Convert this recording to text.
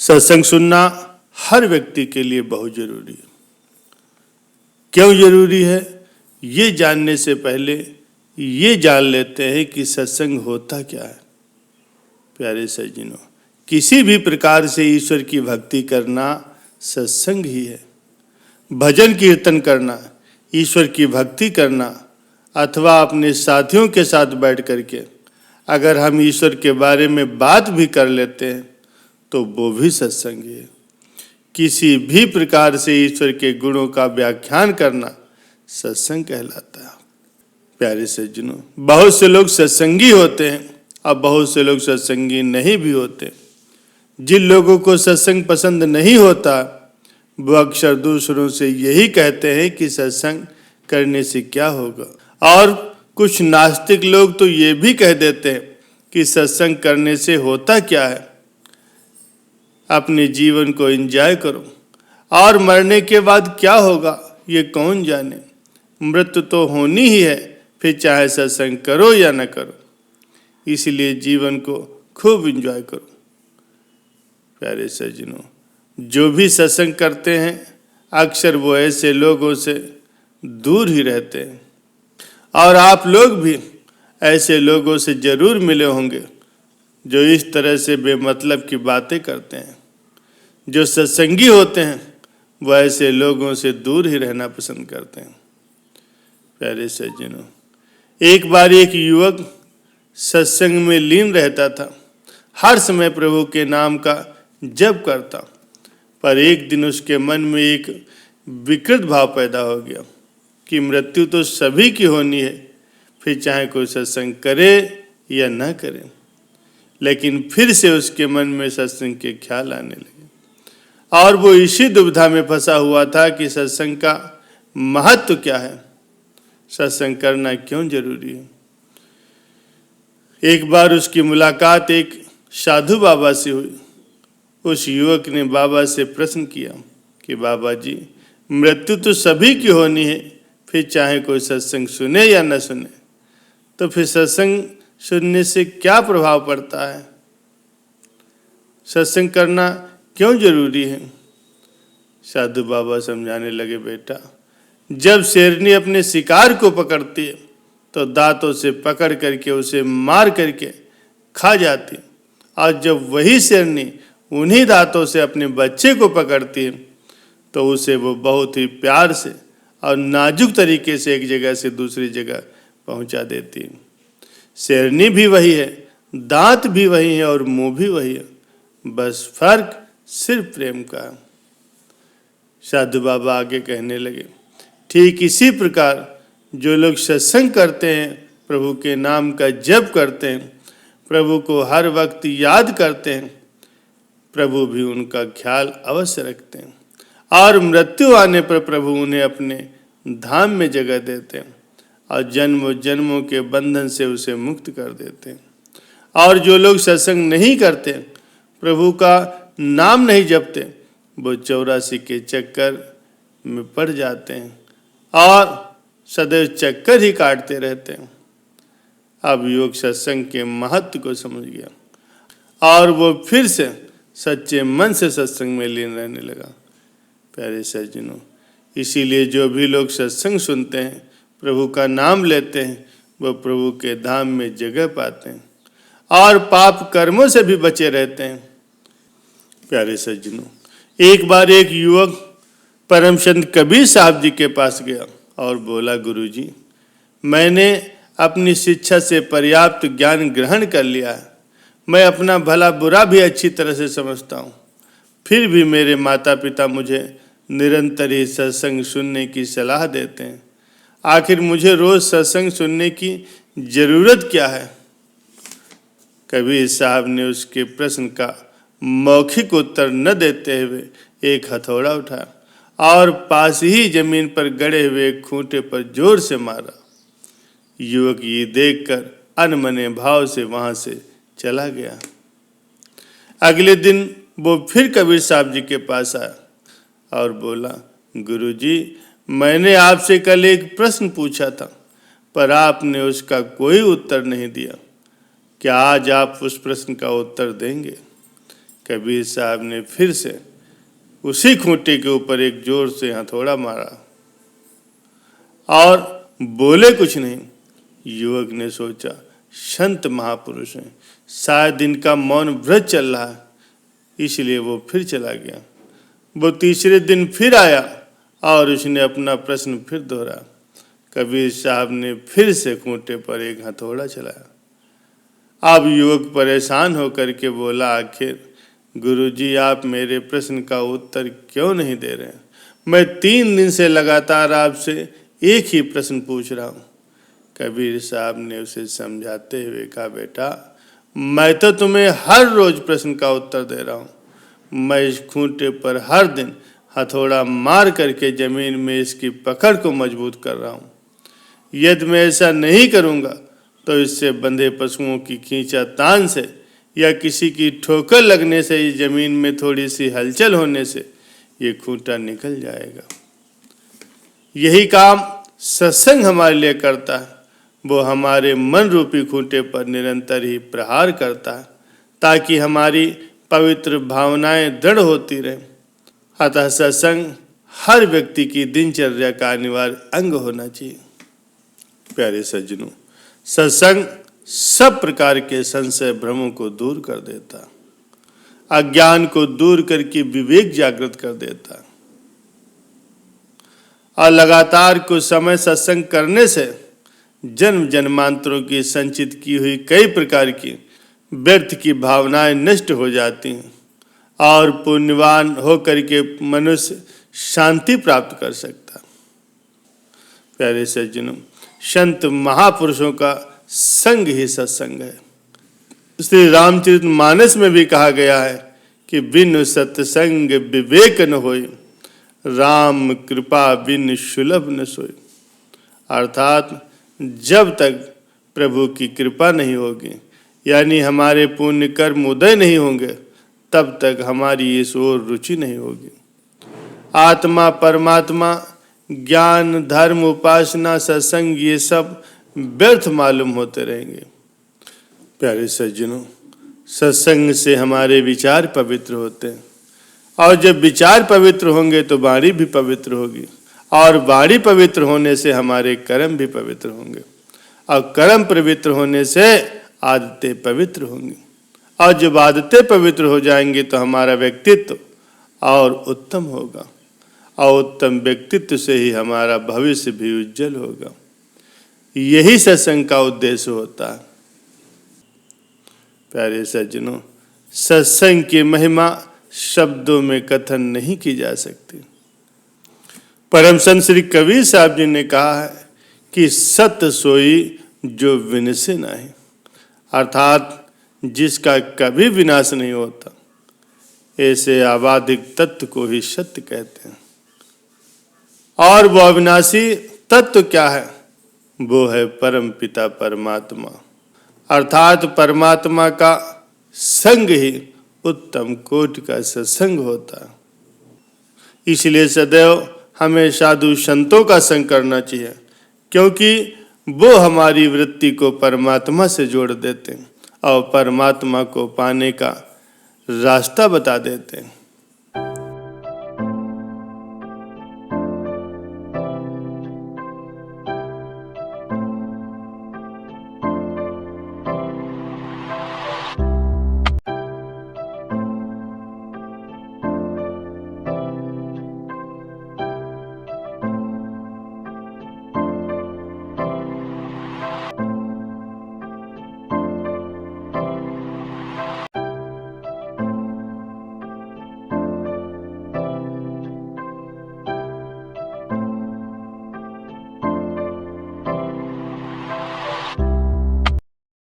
सत्संग सुनना हर व्यक्ति के लिए बहुत जरूरी है। क्यों जरूरी है, ये जानने से पहले ये जान लेते हैं कि सत्संग होता क्या है। प्यारे सज्जनों, किसी भी प्रकार से ईश्वर की भक्ति करना सत्संग ही है। भजन कीर्तन करना, ईश्वर की भक्ति करना अथवा अपने साथियों के साथ बैठ करके अगर हम ईश्वर के बारे में बात भी कर लेते हैं तो वो भी सत्संग है। किसी भी प्रकार से ईश्वर के गुणों का व्याख्यान करना सत्संग कहलाता है। प्यारे सज्जनों, बहुत से लोग सत्संगी होते हैं और बहुत से लोग सत्संगी नहीं भी होते। जिन लोगों को सत्संग पसंद नहीं होता वो अक्सर दूसरों से यही कहते हैं कि सत्संग करने से क्या होगा, और कुछ नास्तिक लोग तो ये भी कह देते हैं कि सत्संग करने से होता क्या है, अपने जीवन को एंजॉय करो और मरने के बाद क्या होगा ये कौन जाने, मृत्यु तो होनी ही है, फिर चाहे सत्संग करो या न करो, इसलिए जीवन को खूब एंजॉय करो। प्यारे सज्जनों, जो भी सत्संग करते हैं अक्सर वो ऐसे लोगों से दूर ही रहते हैं, और आप लोग भी ऐसे लोगों से जरूर मिले होंगे जो इस तरह से बेमतलब की बातें करते हैं। जो सत्संगी होते हैं वो ऐसे लोगों से दूर ही रहना पसंद करते हैं। प्यारे सज्जनों, एक बार एक युवक सत्संग में लीन रहता था, हर समय प्रभु के नाम का जप करता, पर एक दिन उसके मन में एक विकृत भाव पैदा हो गया कि मृत्यु तो सभी की होनी है, फिर चाहे कोई सत्संग करे या न करे। लेकिन फिर से उसके मन में सत्संग के ख्याल आने लगे और वो इसी दुविधा में फंसा हुआ था कि सत्संग का महत्व क्या है, सत्संग करना क्यों जरूरी है। एक बार उसकी मुलाकात एक साधु बाबा से हुई। उस युवक ने बाबा से प्रश्न किया कि बाबा जी, मृत्यु तो सभी की होनी है, फिर चाहे कोई सत्संग सुने या न सुने, तो फिर सत्संग सुनने से क्या प्रभाव पड़ता है, सत्संग करना क्यों जरूरी है। साधु बाबा समझाने लगे, बेटा, जब शेरनी अपने शिकार को पकड़ती है तो दांतों से पकड़ करके उसे मार करके खा जाती है, और जब वही शेरनी उन्हीं दांतों से अपने बच्चे को पकड़ती है तो उसे वो बहुत ही प्यार से और नाजुक तरीके से एक जगह से दूसरी जगह पहुंचा देती है। शेरनी भी वही है, दांत भी वही है और मुंह भी वही है, बस फर्क सिर्फ प्रेम का है। साधु बाबा आगे कहने लगे, ठीक इसी प्रकार जो लोग सत्संग करते हैं, प्रभु के नाम का जप करते हैं, प्रभु को हर वक्त याद करते हैं, प्रभु भी उनका ख्याल अवश्य रखते हैं, और मृत्यु आने पर प्रभु उन्हें अपने धाम में जगह देते हैं और जन्मों जन्मों के बंधन से उसे मुक्त कर देते हैं। और जो लोग सत्संग नहीं करते, प्रभु का नाम नहीं जपते, वो 84 के चक्कर में पड़ जाते हैं और सदैव चक्कर ही काटते रहते हैं। अब युवक सत्संग के महत्व को समझ गया और वो फिर से सच्चे मन से सत्संग में लीन रहने लगा। प्यारे सज्जनों, इसीलिए जो भी लोग सत्संग सुनते हैं, प्रभु का नाम लेते हैं, वो प्रभु के धाम में जगह पाते हैं और पाप कर्मों से भी बचे रहते हैं। प्यारे सज्जनों, एक बार एक युवक परम संत कबीर साहब जी के पास गया और बोला, गुरुजी, मैंने अपनी शिक्षा से पर्याप्त ज्ञान ग्रहण कर लिया है, मैं अपना भला बुरा भी अच्छी तरह से समझता हूँ, फिर भी मेरे माता पिता मुझे निरंतर ही सत्संग सुनने की सलाह देते हैं, आखिर मुझे रोज सत्संग सुनने की जरूरत क्या है। कबीर साहब ने उसके प्रश्न का मौखिक उत्तर न देते हुए एक हथौड़ा उठाया और पास ही जमीन पर गड़े हुए खूंटे पर जोर से मारा। युवक ये देखकर अनमने भाव से वहां से चला गया। अगले दिन वो फिर कबीर साहब जी के पास आया और बोला, गुरुजी, मैंने आपसे कल एक प्रश्न पूछा था, पर आपने उसका कोई उत्तर नहीं दिया, क्या आज आप उस प्रश्न का उत्तर देंगे। कबीर साहब ने फिर से उसी खूंटे के ऊपर एक जोर से हथौड़ा मारा और बोले कुछ नहीं। युवक ने सोचा, संत महापुरुष हैं, शायद इनका मौन व्रत चल रहा है, इसलिए वो फिर चला गया। वो तीसरे दिन फिर आया और उसने अपना प्रश्न फिर दोहराया। कबीर साहब ने फिर से खूंटे पर एक हथौड़ा चलाया। अब युवक परेशान होकर के बोला, आखिर गुरुजी आप मेरे प्रश्न का उत्तर क्यों नहीं दे रहे? मैं 3 दिन से लगातार आपसे एक ही प्रश्न पूछ रहा हूँ। कबीर साहब ने उसे समझाते हुए कहा, बेटा मैं तो तुम्हें हर रोज प्रश्न का उत्तर दे रहा हूँ। मैं इस खूंटे पर हर दिन हथौड़ा मार करके जमीन में इसकी पकड़ को मजबूत कर रहा हूँ। यदि मैं ऐसा नहीं करूँगा तो इससे बंधे पशुओं की खींचातान से या किसी की ठोकर लगने से, इस जमीन में थोड़ी सी हलचल होने से ये खूंटा निकल जाएगा। यही काम सत्संग हमारे लिए करता है। वो हमारे मन रूपी खूंटे पर निरंतर ही प्रहार करता है ताकि हमारी पवित्र भावनाएं दृढ़ होती रहें। अतः सत्संग हर व्यक्ति की दिनचर्या का अनिवार्य अंग होना चाहिए। प्यारे सज्जनों, सत्संग सब प्रकार के संशय भ्रमों को दूर कर देता, अज्ञान को दूर करके विवेक जागृत कर देता और लगातार कुछ समय सत्संग करने से जन्म जन्मांतरों की संचित की हुई कई प्रकार की व्यर्थ की भावनाएं नष्ट हो जाती हैं और पुण्यवान होकर के मनुष्य शांति प्राप्त कर सकता। प्यारे सज्जनों, संत महापुरुषों का संग ही सत्संग है। श्री रामचरितमानस में भी कहा गया है कि बिनु सत्संग विवेक न होय, राम कृपा बिन सुलभ न सोय। अर्थात जब तक प्रभु की कृपा नहीं होगी, यानी हमारे पुण्य कर्म उदय नहीं होंगे, तब तक हमारी इस ओर रुचि नहीं होगी। आत्मा, परमात्मा, ज्ञान, धर्म, उपासना, सत्संग ये सब व्यर्थ मालूम होते रहेंगे। प्यारे सज्जनों, सत्संग से हमारे विचार पवित्र होते हैं और जब विचार पवित्र होंगे तो वाणी भी पवित्र होगी और वाणी पवित्र होने से हमारे कर्म भी पवित्र होंगे और कर्म पवित्र होने से आदतें पवित्र होंगी और जब आदतें पवित्र हो जाएंगी तो हमारा व्यक्तित्व और उत्तम होगा और उत्तम व्यक्तित्व से ही हमारा भविष्य भी उज्जवल होगा। यही सत्संग का उद्देश्य होता है। प्यारे सज्जनों, सत्संग की महिमा शब्दों में कथन नहीं की जा सकती। परम संत श्री कबीर साहब जी ने कहा है कि सत सोई जो विनसे नहीं, अर्थात जिसका कभी विनाश नहीं होता, ऐसे आबादिक तत्व को ही सत्य कहते हैं। और वो अविनाशी तत्व क्या है? वो है परम पिता परमात्मा, अर्थात परमात्मा का संग ही उत्तम कोटि का सत्संग होता है। इसलिए सदैव हमें साधु संतों का संग करना चाहिए, क्योंकि वो हमारी वृत्ति को परमात्मा से जोड़ देते हैं और परमात्मा को पाने का रास्ता बता देते हैं।